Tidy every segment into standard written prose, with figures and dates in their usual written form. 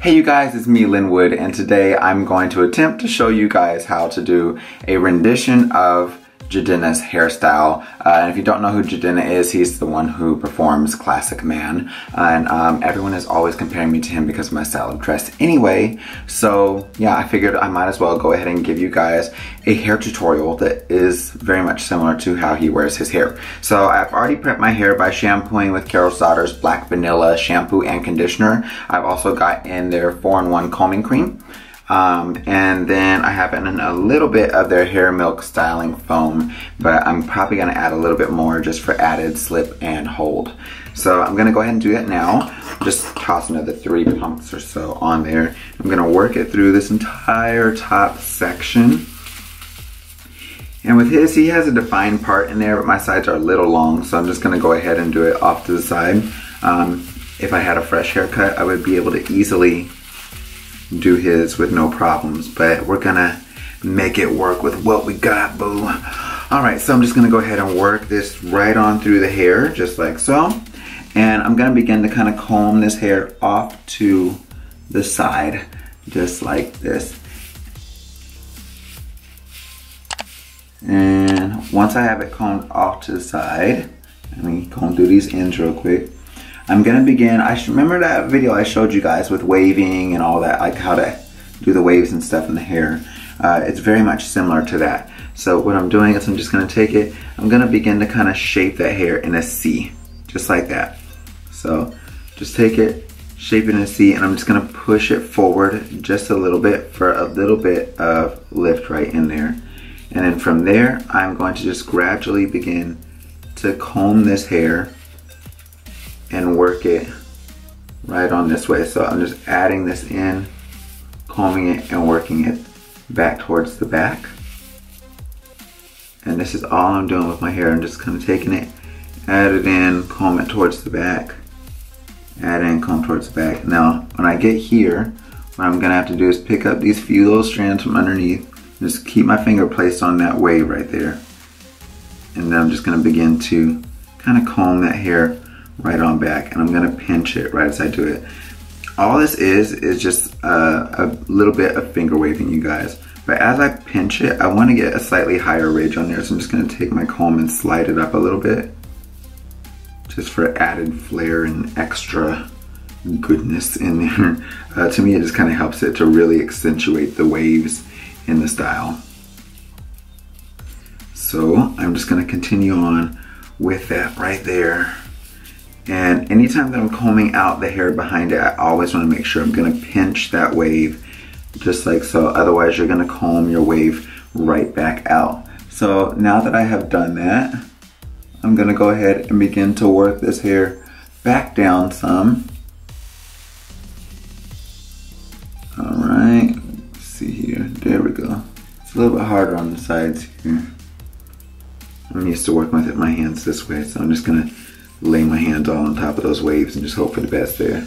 Hey you guys, it's me Linwood, and today I'm going to attempt to show you guys how to do a rendition of Jidenna's hairstyle. And if you don't know who Jidenna is, he's the one who performs Classic Man. And everyone is always comparing me to him because of my style of dress anyway. So yeah, I figured I might as well go ahead and give you guys a hair tutorial that is very much similar to how he wears his hair. So I've already prepped my hair by shampooing with Carol's Daughter's Black Vanilla shampoo and conditioner. I've also got in their 4-in-1 combing cream. And then I have in a little bit of their hair milk styling foam, but I'm probably going to add a little bit more just for added slip and hold. So I'm going to go ahead and do that now. Just toss another 3 pumps or so on there. I'm going to work it through this entire top section. And with his, he has a defined part in there, but my sides are a little long, so I'm just going to go ahead and do it off to the side. If I had a fresh haircut, I would be able to easily do his with no problems, but we're gonna make it work with what we got, boo. Alright, so I'm just gonna go ahead and work this right on through the hair, just like so. And I'm gonna begin to kind of comb this hair off to the side, just like this. And once I have it combed off to the side, let me comb through these ends real quick. I'm gonna begin, remember that video I showed you guys with waving and all that, like how to do the waves and stuff in the hair. It's very much similar to that. So what I'm doing is I'm just gonna take it, I'm gonna begin to kind of shape that hair in a C, just like that. So just take it, shape it in a C, and I'm just gonna push it forward just a little bit for a little bit of lift right in there. And then from there, I'm going to just gradually begin to comb this hair and work it right on this way. So I'm just adding this in, combing it and working it back towards the back. And this is all I'm doing with my hair. I'm just kind of taking it, add it in, comb it towards the back, add in, comb towards the back. Now, when I get here, what I'm gonna have to do is pick up these few little strands from underneath, just keep my finger placed on that wave right there. And then I'm just gonna begin to kind of comb that hair right on back, and I'm gonna pinch it right as I do it. All this is just a little bit of finger waving, you guys. But as I pinch it, I wanna get a slightly higher ridge on there, so I'm just gonna take my comb and slide it up a little bit, just for added flair and extra goodness in there. To me, it just kind of helps it to really accentuate the waves in the style. So I'm just gonna continue on with that right there. And anytime that I'm combing out the hair behind it, I always want to make sure I'm going to pinch that wave just like so. Otherwise, you're going to comb your wave right back out. So now that I have done that, I'm going to go ahead and begin to work this hair back down some. Alright, let's see here. There we go. It's a little bit harder on the sides here. I'm used to working with my hands this way, so I'm just going to lay my hands all on top of those waves and just hope for the best there.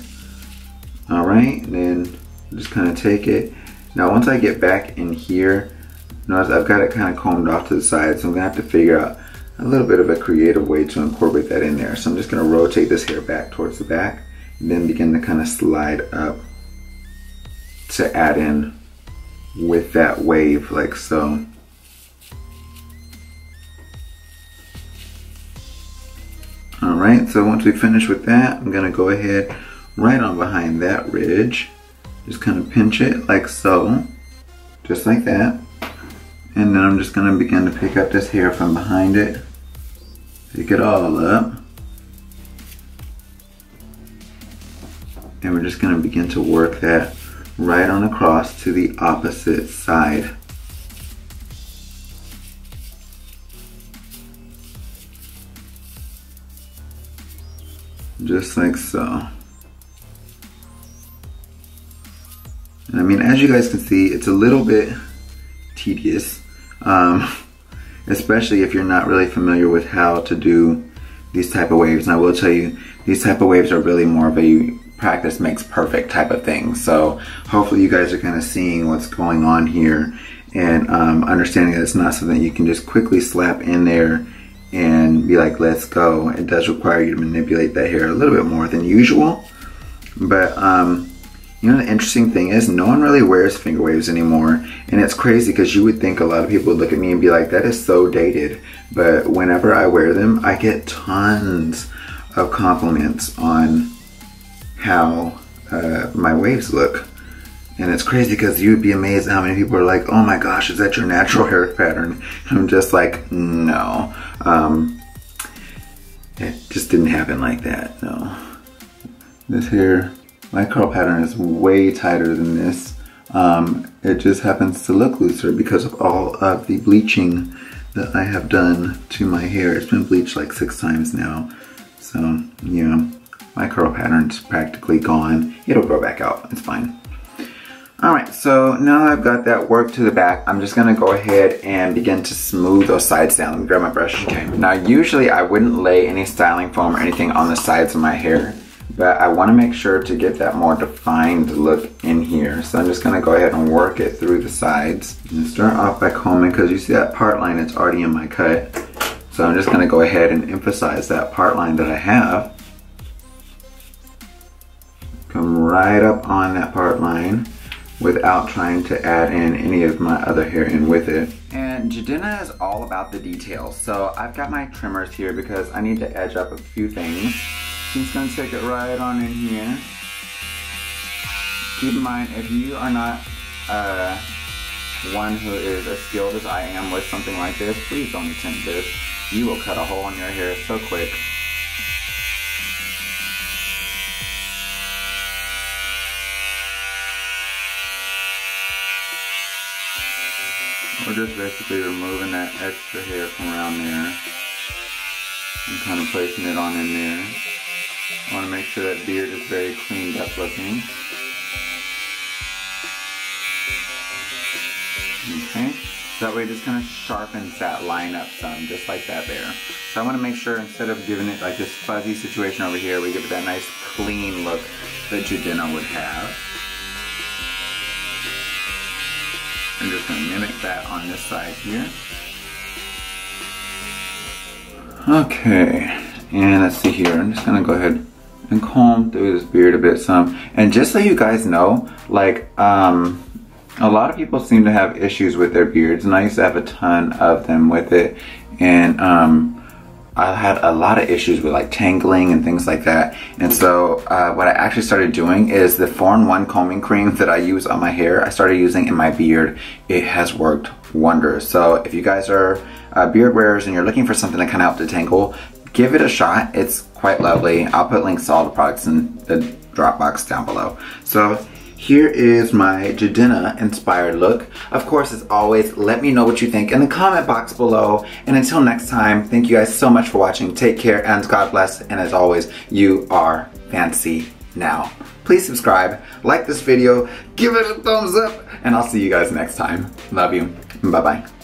Alright, and then just kind of take it. Now once I get back in here, notice I've got it kind of combed off to the side, so I'm going to have to figure out a little bit of a creative way to incorporate that in there. So I'm just going to rotate this hair back towards the back, and then begin to kind of slide up to add in with that wave like so. Alright, so once we finish with that, I'm gonna go ahead right on behind that ridge. Just kind of pinch it like so, just like that. And then I'm just gonna begin to pick up this hair from behind it, pick it all up. And we're just gonna begin to work that right on across to the opposite side. Just like so. And I mean, as you guys can see, it's a little bit tedious, especially if you're not really familiar with how to do these type of waves. And I will tell you, these type of waves are really more of a practice makes perfect type of thing. So hopefully you guys are kind of seeing what's going on here and understanding that it's not something you can just quickly slap in there and be like, let's go. It does require you to manipulate that hair a little bit more than usual. But You know, the interesting thing is no one really wears finger waves anymore. And it's crazy because you would think a lot of people would look at me and be like, that is so dated. But whenever I wear them, I get tons of compliments on how my waves look. And it's crazy because you'd be amazed how many people are like, oh my gosh, is that your natural hair pattern? And I'm just like, no. It just didn't happen like that, no. This hair, my curl pattern is way tighter than this. It just happens to look looser because of all of the bleaching that I have done to my hair. It's been bleached like 6 times now. So yeah, my curl pattern's practically gone. It'll grow back out, it's fine. Alright, so now I've got that work to the back, I'm just gonna go ahead and begin to smooth those sides down. Let me grab my brush. Okay. Now usually I wouldn't lay any styling foam or anything on the sides of my hair, but I want to make sure to get that more defined look in here. So I'm just gonna go ahead and work it through the sides. And start off by combing, because you see that part line, it's already in my cut. So I'm just gonna go ahead and emphasize that part line that I have. Come right up on that part line without trying to add in any of my other hair in with it. And Jidenna is all about the details. So I've got my trimmers here because I need to edge up a few things. I'm just gonna take it right on in here. Keep in mind, if you are not one who is as skilled as I am with something like this, please don't attempt this. You will cut a hole in your hair so quick. We're just basically removing that extra hair from around there and kind of placing it on in there. I want to make sure that beard is very cleaned up looking. Okay, so that way it just kind of sharpens that line up some, just like that there. So I want to make sure instead of giving it like this fuzzy situation over here, we give it that nice clean look that Jidenna would have. I'm just going to mimic that on this side here. Okay, and let's see here. I'm just going to go ahead and comb through this beard a bit some. And just so you guys know, like, a lot of people seem to have issues with their beards, and I used to have a ton of them with it. And I had a lot of issues with like tangling and things like that. And so what I actually started doing is the 4-in-1 combing cream that I use on my hair, I started using in my beard. It has worked wonders. So if you guys are beard wearers and you're looking for something to kind of help detangle, give it a shot. It's quite lovely. I'll put links to all the products in the drop box down below. So here is my Jidenna inspired look. Of course, as always, let me know what you think in the comment box below. And until next time, thank you guys so much for watching. Take care and God bless. And as always, you are fancy now. Please subscribe, like this video, give it a thumbs up, and I'll see you guys next time. Love you. Bye-bye.